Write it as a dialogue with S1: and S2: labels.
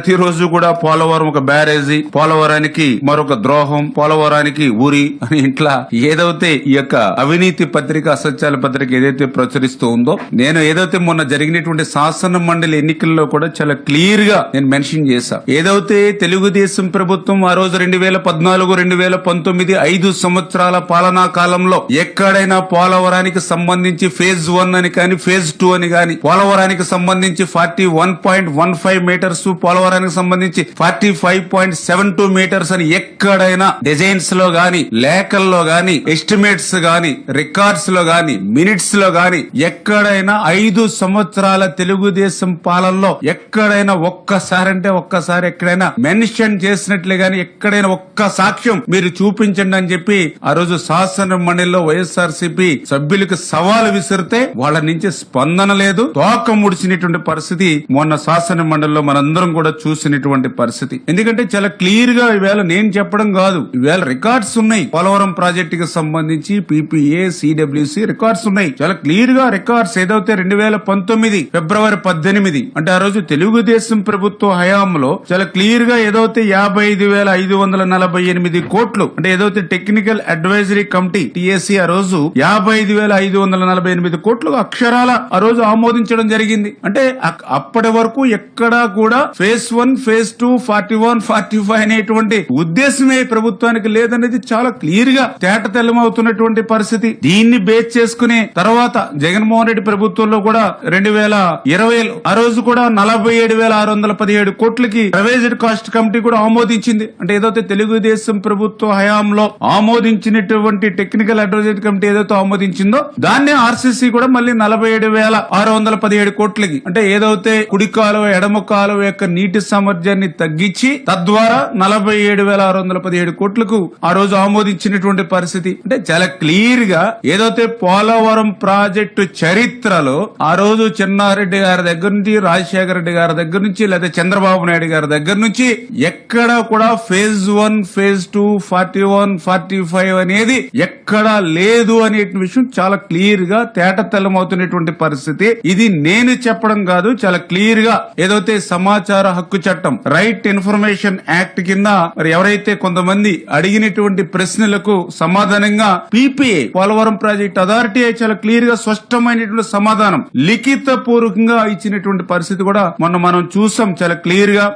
S1: ప్రతిరోజు కూడా పోలవరం ఒక బ్యారేజీ, పోలవరానికి మరొక ద్రోహం, పోలవరానికి ఊరి అని ఇట్లా ఏదైతే ఈ యొక్క అవినీతి పత్రిక, అసత్యాల పత్రిక ఏదైతే ప్రచురిస్తూ ఉందో, నేను ఏదైతే మొన్న జరిగినటువంటి శాసన మండలి ఎన్నికల్లో కూడా చాలా క్లియర్ గా నేను మెన్షన్ చేశా. ఏదైతే తెలుగుదేశం ప్రభుత్వం ఆ రోజు 2014, 2019 5 సంవత్సరాల పాలనా కాలంలో ఎక్కడైనా పోలవరానికి సంబంధించి ఫేజ్ 1 అని కానీ ఫేజ్ 2 అని కానీ, పోలవరానికి సంబంధించి 41.15 మీటర్స్, పోలవరానికి సంబంధించి 45.72 మీటర్స్ అని ఎక్కడైనా డిజైన్స్ లో గాని, లేఖల్లో గాని, ఎస్టిమేట్స్ గాని, రికార్డ్స్ లో గాని, మినిట్స్ లో గాని ఎక్కడైనా 5 సంవత్సరాల తెలుగుదేశం పాలనలో ఎక్కడైనా ఒక్కసారి ఎక్కడైనా మెన్షన్ చేసినట్లే గాని ఎక్కడైనా ఒక్క సాక్ష్యం మీరు చూపించండి అని చెప్పి ఆ రోజు శాసన మండలిలో వైఎస్ఆర్సీపీ సభ్యులకు సవాలు విసిరితే వాళ్ళ నుంచి స్పందన లేదు. తోక ముడిచినటువంటి పరిస్థితి మొన్న శాసన మండలిలో మనందరం కూడా చూసినటువంటి పరిస్థితి. ఎందుకంటే చాలా క్లియర్ గా ఈవేళ నేను చెప్పడం కాదు, ఈవేళ రికార్డ్స్ ఉన్నాయి. పోలవరం ప్రాజెక్ట్ కి సంబంధించి PPA, CWC రికార్డ్స్ ఉన్నాయి. చాలా క్లియర్ గా రికార్డ్స్ ఏదైతే 2019 ఫిబ్రవరి 18 అంటే ఆ రోజు తెలుగుదేశం ప్రభుత్వ హయాంలో చాలా క్లియర్ గా ఏదైతే 55,548 కోట్లు అంటే ఏదైతే టెక్నికల్ అడ్వైజరీ కమిటీ TAC ఆ రోజు 55,548 కోట్లు అక్షరాల ఆ రోజు ఆమోదించడం జరిగింది. అంటే అప్పటి వరకు ఎక్కడా కూడా ఫేజ్ 1, ఫేజ్ 2, 41, 45 అనేటువంటి ఉద్దేశమే ప్రభుత్వానికి లేదనేది చాలా క్లియర్ గా తేటతెల్లమవుతున్నటువంటి పరిస్థితి. దీన్ని బేస్ చేసుకుని తర్వాత జగన్మోహన్ రెడ్డి ప్రభుత్వంలో కూడా 2020 ఆ రోజు కూడా 47,617 కోట్లకి రివైజ్డ్ కాస్ట్ కమిటీ కూడా ఆమోదించింది. అంటే ఏదైతే తెలుగుదేశం ప్రభుత్వ హయాంలో ఆమోదించినటువంటి టెక్నికల్ అడ్వైజరీ కమిటీ ఏదైతే ఆమోదించిందో దాన్నే RCC కూడా మళ్ళీ 47,617 కోట్లకి అంటే ఏదైతే కుడి కాలువ, ఎడమ కాలువ యొక్క నీటి సామర్థ్యాన్ని తగ్గించి తద్వారా 47,617 కోట్లకు ఆ రోజు ఆమోదించినటువంటి పరిస్థితి. అంటే చాలా క్లియర్ గా ఏదైతే పోలవరం ప్రాజెక్టు చరిత్రలో ఆ రోజు చెన్నారెడ్డి గారి దగ్గర నుంచి, రాజశేఖర రెడ్డి గారి దగ్గర నుంచి, లేదా చంద్రబాబు నాయుడు గారి దగ్గర నుంచి ఎక్కడా కూడా ఫేజ్ 1, ఫేజ్ 2, 41, 45 అనేది ఎక్కడా లేదు అనే విషయం చాలా క్లియర్ గా తేటతెల్లమవుతున్నటువంటి పరిస్థితి. ఇది నేను చెప్పడం కాదు, చాలా క్లియర్ గా ఏదైతే సమాచార హక్కు చట్టం, రైట్ ఇన్ఫర్మేషన్ యాక్ట్ కింద మరి ఎవరైతే కొంతమంది అడిగినటువంటి ప్రశ్నలకు సమాధానంగా PPA పోలవరం ప్రాజెక్ట్ అథారిటీ చాలా క్లియర్ గా స్పష్టమైనటువంటి సమాధానం లిఖిత పూర్వకంగా ఇచ్చినటువంటి పరిస్థితి కూడా మొన్న మనం చూసాం చాలా క్లియర్ గా.